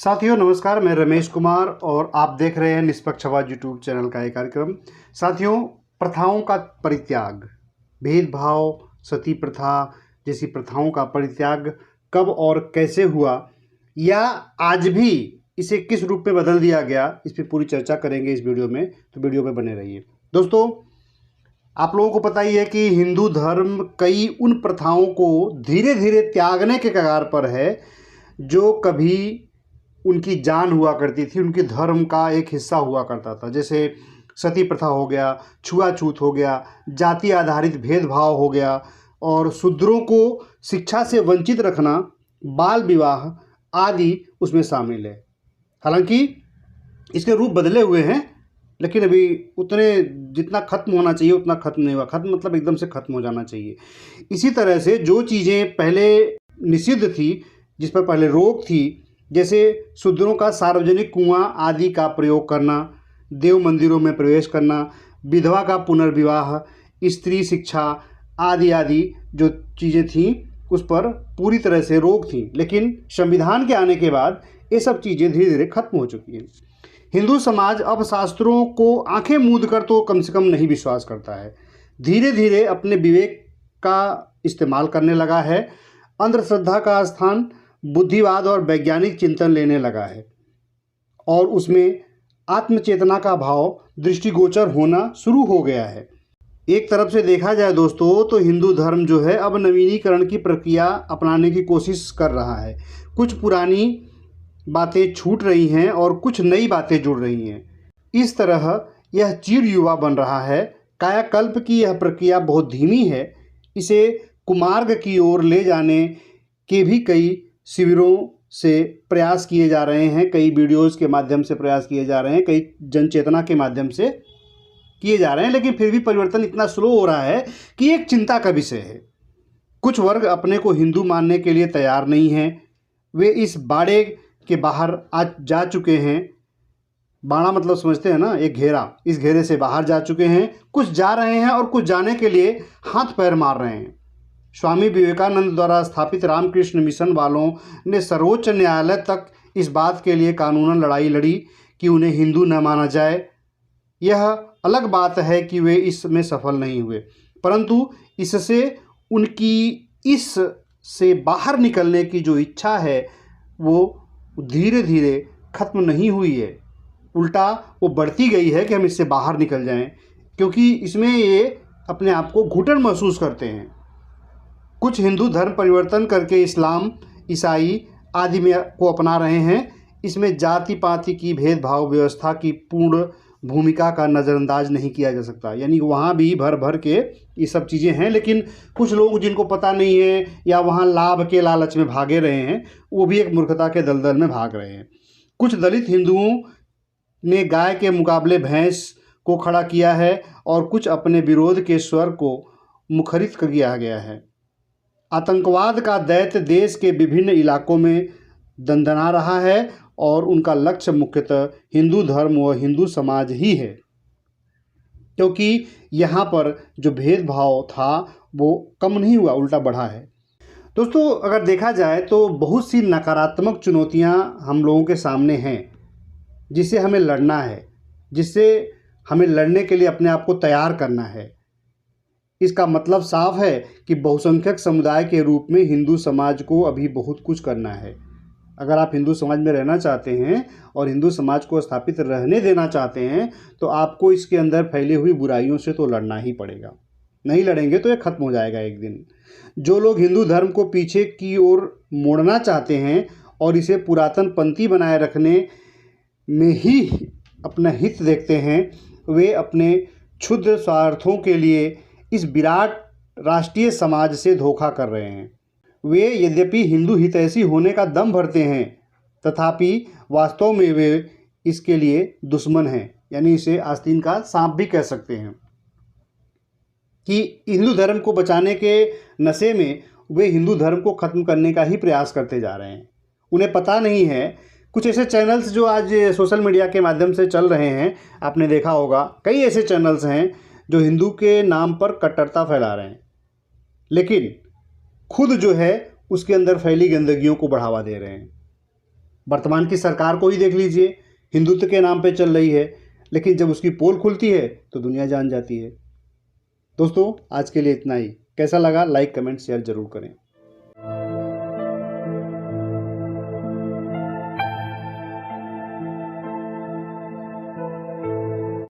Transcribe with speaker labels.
Speaker 1: साथियों नमस्कार, मैं रमेश कुमार और आप देख रहे हैं निष्पक्ष आवाज यूट्यूब चैनल का एक कार्यक्रम। साथियों, प्रथाओं का परित्याग, भेदभाव, सती प्रथा जैसी प्रथाओं का परित्याग कब और कैसे हुआ या आज भी इसे किस रूप में बदल दिया गया, इस पर पूरी चर्चा करेंगे इस वीडियो में, तो वीडियो में बने रहिए। दोस्तों, आप लोगों को पता ही है कि हिंदू धर्म कई उन प्रथाओं को धीरे धीरे त्यागने के कगार पर है जो कभी उनकी जान हुआ करती थी, उनके धर्म का एक हिस्सा हुआ करता था। जैसे सती प्रथा हो गया, छुआछूत हो गया, जाति आधारित भेदभाव हो गया और शूद्रों को शिक्षा से वंचित रखना, बाल विवाह आदि उसमें शामिल है। हालांकि इसके रूप बदले हुए हैं, लेकिन अभी उतने जितना खत्म होना चाहिए उतना खत्म नहीं हुआ। खत्म मतलब एकदम से खत्म हो जाना चाहिए। इसी तरह से जो चीज़ें पहले निषिद्ध थी, जिस पर पहले रोक थी, जैसे शूद्रों का सार्वजनिक कुआं आदि का प्रयोग करना, देव मंदिरों में प्रवेश करना, विधवा का पुनर्विवाह, स्त्री शिक्षा आदि आदि जो चीज़ें थीं उस पर पूरी तरह से रोक थी। लेकिन संविधान के आने के बाद ये सब चीज़ें धीरे धीरे खत्म हो चुकी हैं। हिंदू समाज अब शास्त्रों को आंखें मूंद कर तो कम से कम नहीं विश्वास करता है, धीरे धीरे अपने विवेक का इस्तेमाल करने लगा है। अंधश्रद्धा का स्थान बुद्धिवाद और वैज्ञानिक चिंतन लेने लगा है और उसमें आत्मचेतना का भाव दृष्टिगोचर होना शुरू हो गया है। एक तरफ से देखा जाए दोस्तों, तो हिंदू धर्म जो है अब नवीनीकरण की प्रक्रिया अपनाने की कोशिश कर रहा है। कुछ पुरानी बातें छूट रही हैं और कुछ नई बातें जुड़ रही हैं। इस तरह यह चिर युवा बन रहा है। कायाकल्प की यह प्रक्रिया बहुत धीमी है। इसे कुमार्ग की ओर ले जाने के भी कई शिविरों से प्रयास किए जा रहे हैं, कई वीडियोज़ के माध्यम से प्रयास किए जा रहे हैं, कई जनचेतना के माध्यम से किए जा रहे हैं, लेकिन फिर भी परिवर्तन इतना स्लो हो रहा है कि एक चिंता का विषय है। कुछ वर्ग अपने को हिंदू मानने के लिए तैयार नहीं हैं। वे इस बाड़े के बाहर आज जा चुके हैं। बाड़ा मतलब समझते हैं ना, एक घेरा, इस घेरे से बाहर जा चुके हैं। कुछ जा रहे हैं और कुछ जाने के लिए हाथ पैर मार रहे हैं। स्वामी विवेकानंद द्वारा स्थापित रामकृष्ण मिशन वालों ने सर्वोच्च न्यायालय तक इस बात के लिए कानूनन लड़ाई लड़ी कि उन्हें हिंदू न माना जाए। यह अलग बात है कि वे इसमें सफल नहीं हुए, परंतु इससे उनकी इस से बाहर निकलने की जो इच्छा है वो धीरे धीरे खत्म नहीं हुई है, उल्टा वो बढ़ती गई है कि हम इससे बाहर निकल जाएं, क्योंकि इसमें ये अपने आप को घुटन महसूस करते हैं। कुछ हिंदू धर्म परिवर्तन करके इस्लाम, ईसाई आदि में को अपना रहे हैं। इसमें जाति पाति की भेदभाव व्यवस्था की पूर्ण भूमिका का नज़रअंदाज नहीं किया जा सकता। यानी वहाँ भी भर भर के ये सब चीज़ें हैं, लेकिन कुछ लोग जिनको पता नहीं है या वहाँ लाभ के लालच में भागे रहे हैं, वो भी एक मूर्खता के दलदल में भाग रहे हैं। कुछ दलित हिंदुओं ने गाय के मुकाबले भैंस को खड़ा किया है और कुछ अपने विरोध के स्वर को मुखरित किया गया है। आतंकवाद का दैत्य देश के विभिन्न इलाकों में दंदना रहा है और उनका लक्ष्य मुख्यतः हिंदू धर्म व हिंदू समाज ही है, क्योंकि यहाँ पर जो भेदभाव था वो कम नहीं हुआ, उल्टा बढ़ा है। दोस्तों, अगर देखा जाए तो बहुत सी नकारात्मक चुनौतियाँ हम लोगों के सामने हैं जिससे हमें लड़ना है, जिससे हमें लड़ने के लिए अपने आप को तैयार करना है। इसका मतलब साफ है कि बहुसंख्यक समुदाय के रूप में हिंदू समाज को अभी बहुत कुछ करना है। अगर आप हिंदू समाज में रहना चाहते हैं और हिंदू समाज को स्थापित रहने देना चाहते हैं तो आपको इसके अंदर फैली हुई बुराइयों से तो लड़ना ही पड़ेगा। नहीं लड़ेंगे तो ये खत्म हो जाएगा एक दिन। जो लोग हिंदू धर्म को पीछे की ओर मोड़ना चाहते हैं और इसे पुरातन पंथी बनाए रखने में ही अपना हित देखते हैं, वे अपने क्षुद्र स्वार्थों के लिए इस विराट राष्ट्रीय समाज से धोखा कर रहे हैं। वे यद्यपि हिंदू हितैषी होने का दम भरते हैं, तथापि वास्तव में वे इसके लिए दुश्मन हैं। यानी इसे आस्तीन का सांप भी कह सकते हैं कि हिंदू धर्म को बचाने के नशे में वे हिंदू धर्म को ख़त्म करने का ही प्रयास करते जा रहे हैं। उन्हें पता नहीं है, कुछ ऐसे चैनल्स जो आज सोशल मीडिया के माध्यम से चल रहे हैं, आपने देखा होगा कई ऐसे चैनल्स हैं जो हिंदू के नाम पर कट्टरता फैला रहे हैं, लेकिन खुद जो है उसके अंदर फैली गंदगियों को बढ़ावा दे रहे हैं। वर्तमान की सरकार को ही देख लीजिए, हिंदुत्व के नाम पे चल रही है, लेकिन जब उसकी पोल खुलती है तो दुनिया जान जाती है। दोस्तों, आज के लिए इतना ही। कैसा लगा, लाइक कमेंट शेयर जरूर करें।